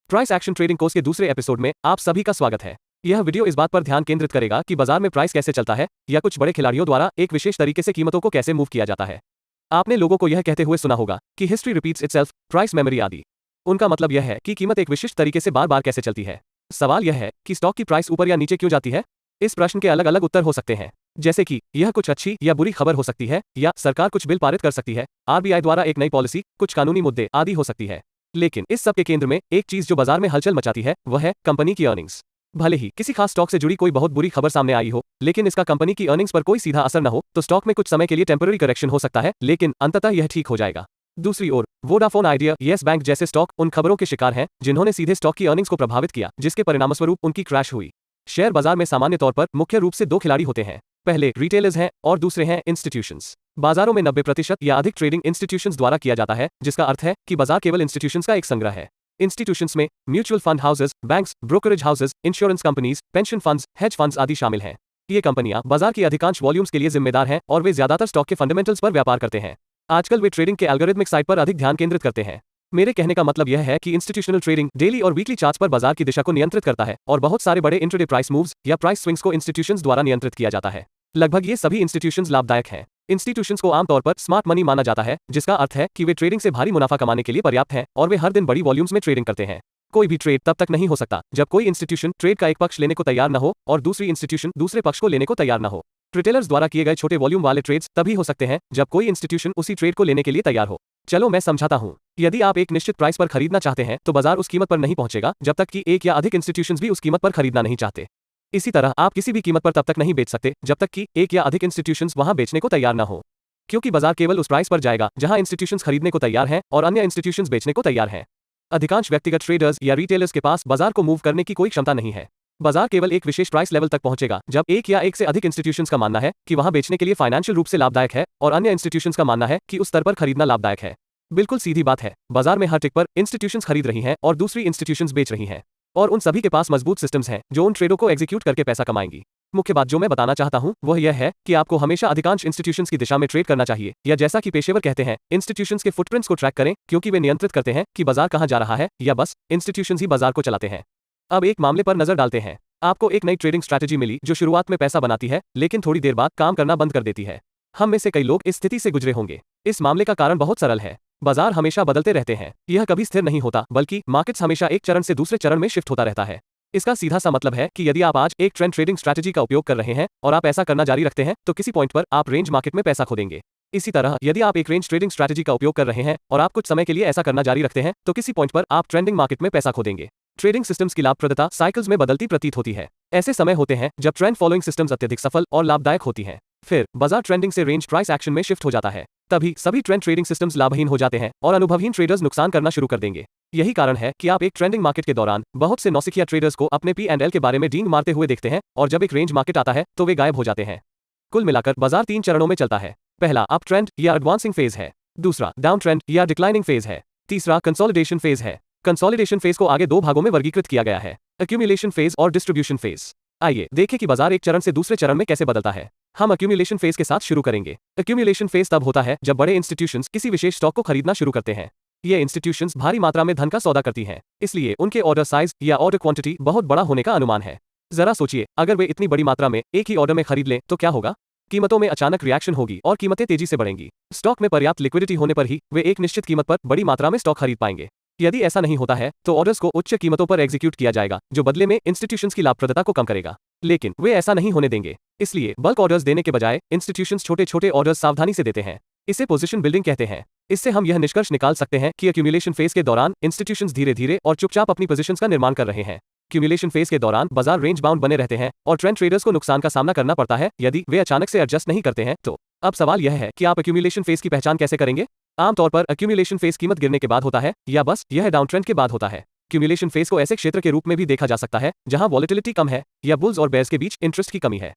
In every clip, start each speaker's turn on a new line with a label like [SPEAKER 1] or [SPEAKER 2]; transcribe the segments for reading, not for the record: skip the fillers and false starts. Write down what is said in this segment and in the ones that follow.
[SPEAKER 1] Price action trading course के दूसरे episode में आप सभी का स्वागत है। यह वीडियो इस बात पर ध्यान केंद्रित करेगा कि बाजार में प्राइस कैसे चलता है या कुछ बड़े खिलाड़ियों द्वारा एक विशेष तरीके से कीमतों को कैसे मूव किया जाता है। आपने लोगों को यह कहते हुए सुना होगा कि history repeats itself, price memory आदि। उनका मतलब यह है कि कीमत एक विशिष्ट तरीके से बार बार कैसे चलती है। सवाल यह है कि स्टॉक की प्राइस ऊपर या नीचे क्यों जाती है। इस प्रश्न के अलग अलग उत्तर हो सकते हैं, जैसे कि यह कुछ अच्छी या बुरी खबर हो सकती है, या सरकार कुछ बिल पारित कर सकती है, आरबीआई द्वारा एक नई पॉलिसी, कुछ कानूनी मुद्दे आदि हो सकती है। लेकिन इस सब के केंद्र में एक चीज जो बाजार में हलचल मचाती है वह है कंपनी की अर्निंग्स। भले ही किसी खास स्टॉक से जुड़ी कोई बहुत बुरी खबर सामने आई हो, लेकिन इसका कंपनी की अर्निंग्स पर कोई सीधा असर न हो तो स्टॉक में कुछ समय के लिए टेम्पररी करेक्शन हो सकता है, लेकिन अंततः यह ठीक हो जाएगा। दूसरी ओर वोडाफोन आइडिया, येस बैंक जैसे स्टॉक उन खबरों के शिकार हैं जिन्होंने सीधे स्टॉक की अर्निंग्स को प्रभावित किया, जिसके परिणामस्वरूप उनकी क्रैश हुई। शेयर बाजार में सामान्य तौर पर मुख्य रूप से दो खिलाड़ी होते हैं, पहले रिटेलर्स हैं और दूसरे हैं इंस्टीट्यूशंस। बाजारों में 90% या अधिक ट्रेडिंग इंस्टीट्यूशंस द्वारा किया जाता है, जिसका अर्थ है कि बाजार केवल इंस्टीट्यूशंस का एक संग्रह है। इंस्टीट्यूशंस में mutual fund houses, banks, brokerage houses, insurance companies, pension funds, hedge funds आदि शामिल हैं। ये कंपनियां बाजार की अधिकांश वॉल्यूम्स के लिए जिम्मेदार हैं और वे ज्यादातर स्टॉक के फंडामेंटल्स पर व्यापार करते हैं। आजकल वे ट्रेडिंग के एल्गोरिथमिक साइड पर अधिक ध्यान केंद्रित करते हैं। मेरे कहने का मतलब यह है कि इंस्टीट्यूशनल ट्रेडिंग डेली और वीकली चार्ट्स पर बाजार की दिशा को नियंत्रित करता है और बहुत सारे बड़े इंट्राडे प्राइस मूव्स या प्राइस स्विंग्स को इंस्टीट्यूशंस द्वारा नियंत्रित किया जाता है। लगभग ये सभी इंस्टीट्यूशंस लाभदायक हैं। इंस्टीट्यूशंस को आमतौर पर स्मार्ट मनी माना जाता है, जिसका अर्थ है कि वे ट्रेडिंग से भारी मुनाफा कमाने के लिए पर्याप्त हैं और वे हर दिन बड़ी वॉल्यूम्स में ट्रेडिंग करते हैं। कोई भी ट्रेड तब तक नहीं हो सकता जब कोई इंस्टीट्यूशन ट्रेड का एक पक्ष लेने को तैयार न हो और दूसरी इंस्टीट्यूशन दूसरे पक्ष को लेने को तैयार न हो। रिटेलर्स द्वारा किए गए छोटे वॉल्यूम वाले ट्रेड्स तभी हो सकते हैं जब कोई इंस्टीट्यूशन उसी ट्रेड को लेने के लिए तैयार हो। चलो मैं समझाता हूँ। यदि आप एक निश्चित प्राइस पर खरीदना चाहते हैं तो बाजार उस कीमत पर नहीं पहुंचेगा जब तक कि एक या अधिक इंस्टीट्यूशंस भी उस कीमत पर खरीदना नहीं चाहते। इसी तरह आप किसी भी कीमत पर तब तक नहीं बेच सकते जब तक कि एक या अधिक इंस्टीट्यूशंस वहां बेचने को तैयार न हो, क्योंकि बाजार केवल उस प्राइस पर जाएगा जहां इंस्टीट्यूशंस खरीदने को तैयार हैं और अन्य इंस्टीट्यूशंस बेचने को तैयार हैं। अधिकांश व्यक्तिगत ट्रेडर्स या रिटेलर्स के पास बाजार को मूव करने की कोई क्षमता नहीं है। बाजार केवल एक विशेष प्राइस लेवल तक पहुंचेगा जब एक या एक से अधिक इंस्टीट्यूशंस का मानना है कि वहां बेचने के लिए फाइनेंशियल रूप से लाभदायक है और अन्य इंस्टीट्यूशंस का मानना है कि उस स्तर पर खरीदना लाभदायक है। बिल्कुल सीधी बात है, बाजार में हर टिक पर इंस्टीट्यूशंस खरीद रही हैं और दूसरी इंस्टीट्यूशंस बेच रही हैं, और उन सभी के पास मजबूत सिस्टम्स हैं जो उन ट्रेडों को एग्जीक्यूट करके पैसा कमाएंगी। मुख्य बात जो मैं बताना चाहता हूं वह यह है कि आपको हमेशा अधिकांश इंस्टीट्यूशंस की दिशा में ट्रेड करना चाहिए, या जैसा कि पेशेवर कहते हैं, इंस्टीट्यूशंस के फुटप्रिंट्स को ट्रैक करें, क्योंकि वे नियंत्रित करते हैं कि बाजार कहां जा रहा है, या बस इंस्टीट्यूशंस ही बाजार को चलाते हैं। अब एक मामले पर नजर डालते हैं। आपको एक नई ट्रेडिंग स्ट्रैटेजी मिली जो शुरुआत में पैसा बनाती है, लेकिन थोड़ी देर बाद काम करना बंद कर देती है। हम में से कई लोग इस स्थिति से गुजरे होंगे। इस मामले का कारण बहुत सरल है। बाजार हमेशा बदलते रहते हैं। यह कभी स्थिर नहीं होता, बल्कि मार्केट्स हमेशा एक चरण से दूसरे चरण में शिफ्ट होता रहता है। इसका सीधा सा मतलब है कि यदि आप आज एक ट्रेंड ट्रेडिंग स्ट्रैटेजी का उपयोग कर रहे हैं और आप ऐसा करना जारी रखते हैं तो किसी पॉइंट पर आप रेंज मार्केट में पैसा खो देंगे। इसी तरह यदि आप एक रेंज ट्रेडिंग स्ट्रैटेजी का उपयोग कर रहे हैं और आप कुछ समय के लिए ऐसा करना जारी रखते हैं तो किसी पॉइंट पर आप ट्रेंडिंग मार्केट में पैसा खो देंगे। ट्रेडिंग सिस्टम्स की लाभप्रदता साइकिल्स में बदलती प्रतीत होती है। ऐसे समय होते हैं जब ट्रेंड फॉलोइंग सिस्टम्स अत्यधिक सफल और लाभदायक होती हैं। फिर बाजार ट्रेंडिंग से रेंज प्राइस एक्शन में शिफ्ट हो जाता है। तभी सभी ट्रेंड ट्रेडिंग सिस्टम्स लाभहीन हो जाते हैं और अनुभवहीन ट्रेडर्स नुकसान करना शुरू कर देंगे। यही कारण है कि आप एक ट्रेंडिंग मार्केट के दौरान बहुत से नौसिखिया ट्रेडर्स को अपने P&L के बारे में डींग मारते हुए देखते हैं, और जब एक रेंज मार्केट आता है तो वे गायब हो जाते हैं। कुल मिलाकर बाजार 3 चरणों में चलता है। पहला अप ट्रेंड या एडवांसिंग फेज है, दूसरा डाउन ट्रेंड या डिक्लाइनिंग फेज है, तीसरा कंसोलिडेशन फेज है। कंसोलिडेशन फेज को आगे 2 भागों में वर्गीकृत किया गया है, एक्यूमुलेशन फेज और डिस्ट्रीब्यूशन फेज। आइए देखें कि बाजार एक चरण से दूसरे चरण में कैसे बदलता है। हम एक्यूमुलेशन फेज के साथ शुरू करेंगे। एक्यूमुलेशन फेज तब होता है जब बड़े इंस्टीट्यूशंस किसी विशेष स्टॉक को खरीदना शुरू करते हैं। ये इंस्टीट्यूशंस भारी मात्रा में धन का सौदा करती हैं, इसलिए उनके ऑर्डर साइज या ऑर्डर क्वांटिटी बहुत बड़ा होने का अनुमान है। जरा सोचिए, अगर वे इतनी बड़ी मात्रा में एक ही ऑर्डर में खरीद लें तो क्या होगा। कीमतों में अचानक रिएक्शन होगी और कीमतें तेजी से बढ़ेंगी। स्टॉक में पर्याप्त लिक्विडिटी होने पर ही वे एक निश्चित कीमत पर बड़ी मात्रा में स्टॉक खरीद पाएंगे। यदि ऐसा नहीं होता है तो ऑर्डर्स को उच्च कीमतों पर एग्जीक्यूट किया जाएगा, जो बदले में इंस्टीट्यूशंस की लाभप्रदता को कम करेगा। लेकिन वे ऐसा नहीं होने देंगे, इसलिए बल्क ऑर्डर्स देने के बजाय इंस्टीट्यूशंस छोटे छोटे ऑर्डर्स सावधानी से देते हैं। इसे पोजीशन बिल्डिंग कहते हैं। इससे हम यह निष्कर्ष निकाल सकते हैं कि एक्यूमुलेशन फेज के दौरान इंस्टीट्यूशंस धीरे धीरे और चुपचाप अपनी पोजीशंस का निर्माण कर रहे हैं। एक्यूमुलेशन फेज के दौरान बाजार रेंज बाउंड बने रहते हैं और ट्रेंड ट्रेडर्स को नुकसान का सामना करना पड़ता है यदि वे अचानक से एडजस्ट नहीं करते हैं तो। अब सवाल यह है कि आप एक्यूमुलेशन फेज की पहचान कैसे करेंगे। आमतौर पर एक्यूमुलेशन फेज कीमत गिरने के बाद होता है, या बस यह डाउन ट्रेंड के बाद होता है। एक्यूमुलेशन फेज को ऐसे क्षेत्र के रूप में भी देखा जा सकता है जहां वॉलेटिलिटी कम है या बुल्स और बेयर्स के बीच इंटरेस्ट की कमी है।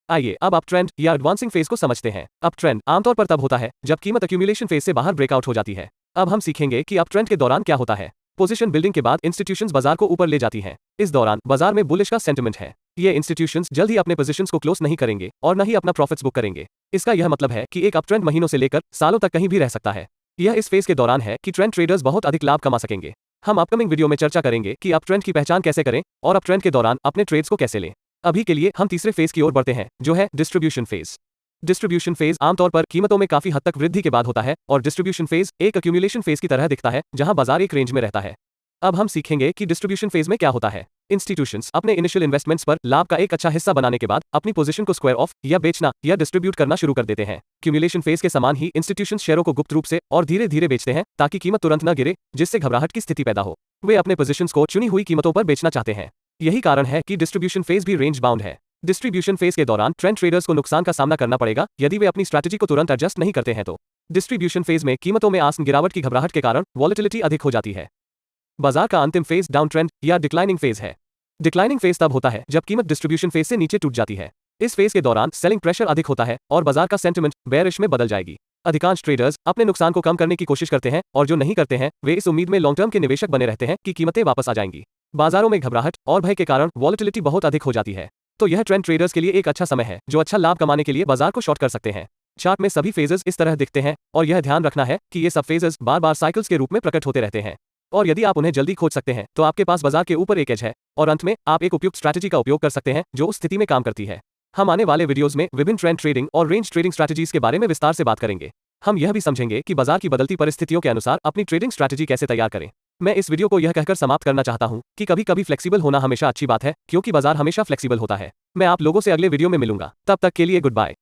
[SPEAKER 1] आइए अब अप ट्रेंड या एडवांसिंग फेज को समझते हैं। अप ट्रेंड आमतौर पर तब होता है जब कीमत एक्यूमुलेशन फेज से बाहर ब्रेकआउट हो जाती है। अब हम सीखेंगे कि अप ट्रेंड के दौरान क्या होता है। पोजीशन बिल्डिंग के बाद इंस्टीट्यूशंस बाजार को ऊपर ले जाती हैं। इस दौरान बाजार में बुलिश का सेंटिमेंट है। ये इंस्टीट्यूशंस जल्द ही अपने पोजीशंस को क्लोज नहीं करेंगे और न ही अपना प्रॉफिट्स बुक करेंगे। इसका यह मतलब है कि एक अप ट्रेंड महीनों से लेकर सालों तक कहीं भी रह सकता है। यह इस फेज के दौरान है कि ट्रेंड ट्रेडर्स बहुत अधिक लाभ कमा सकेंगे। हम अपकमिंग वीडियो में चर्चा करेंगे कि अप ट्रेंड की पहचान कैसे करें और अप ट्रेंड के दौरान अपने ट्रेड्स को कैसे लें। अभी के लिए हम तीसरे फेज की ओर बढ़ते हैं, जो है डिस्ट्रीब्यूशन फेज। डिस्ट्रीब्यूशन फेज आमतौर पर कीमतों में काफी हद तक वृद्धि के बाद होता है और डिस्ट्रीब्यूशन फेज एक अक्यूमुलेशन फेज की तरह दिखता है, जहां बाजार एक रेंज में रहता है। अब हम सीखेंगे कि डिस्ट्रीब्यूशन फेज में क्या होता है। इंस्टीट्यूशंस अपने इनिशियल इन्वेस्टमेंट्स पर लाभ का एक अच्छा हिस्सा बनाने के बाद अपनी पोजीशन को स्क्वायर ऑफ या बेचना या डिस्ट्रीब्यूट करना शुरू कर देते हैं। क्यूमुलेशन फेज के समान ही इंस्टीट्यूशंस शेयरों को गुप्त रूप से और धीरे धीरे बेचते हैं ताकि कीमत तुरंत न गिरे, जिससे घबराहट की स्थिति पैदा हो। वे अपने पोजीशंस को चुनी हुई कीमतों पर बेचना चाहते हैं। यही कारण है कि डिस्ट्रीब्यूशन फेज भी रेंज बाउंड है। डिस्ट्रीब्यूशन फेज के दौरान ट्रेंड ट्रेडर्स को नुकसान का सामना करना पड़ेगा यदि वे अपनी स्ट्रैटेजी को तुरंत एडजस्ट नहीं करते हैं तो। डिस्ट्रीब्यूशन फेज में कीमतों में आसन गिरावट की घबराहट के कारण वॉलेटिलिटी अधिक हो जाती है। बाजार का अंतिम फेज डाउन ट्रेंड या डिक्लाइनिंग फेज है। डिक्लाइनिंग फेज तब होता है जब कीमत डिस्ट्रीब्यूशन फेज से नीचे टूट जाती है। इस फेज के दौरान सेलिंग प्रेशर अधिक होता है और बाजार का सेंटिमेंट बेयरिश में बदल जाएगी। अधिकांश ट्रेडर्स अपने नुकसान को कम करने की कोशिश करते हैं और जो नहीं करते हैं वे इस उम्मीद में लॉन्ग टर्म के निवेशक बने रहते हैं कि कीमतें वापस आ जाएंगी। बाजारों में घबराहट और भय के कारण वॉलेटिलिटी बहुत अधिक हो जाती है। तो यह ट्रेंड ट्रेडर्स के लिए एक अच्छा समय है जो अच्छा लाभ कमाने के लिए बाजार को शॉर्ट कर सकते हैं। चार्ट में सभी फेजेस इस तरह दिखते हैं और यह ध्यान रखना है कि ये सब फेजेस बार बार साइकिल्स के रूप में प्रकट होते रहते हैं और यदि आप उन्हें जल्दी खोज सकते हैं तो आपके पास बाजार के ऊपर एक एज है और अंत में आप एक उपयुक्त स्ट्रैटेजी का उपयोग कर सकते हैं जो उस स्थिति में काम करती है। हम आने वाले वीडियोस में विभिन्न ट्रेंड ट्रेडिंग और रेंज ट्रेडिंग स्ट्रैटेजीज के बारे में विस्तार से बात करेंगे। हम यह भी समझेंगे कि बाजार की बदलती परिस्थितियों के अनुसार अपनी ट्रेडिंग स्ट्रैटेजी कैसे तैयार करें। मैं इस वीडियो को यह कहकर समाप्त करना चाहता हूं कि कभी कभी फ्लेक्सिबल होना हमेशा अच्छी बात है, क्योंकि बाजार हमेशा फ्लेक्सिबल होता है। मैं आप लोगों से अगले वीडियो में मिलूंगा, तब तक के लिए गुड बाय।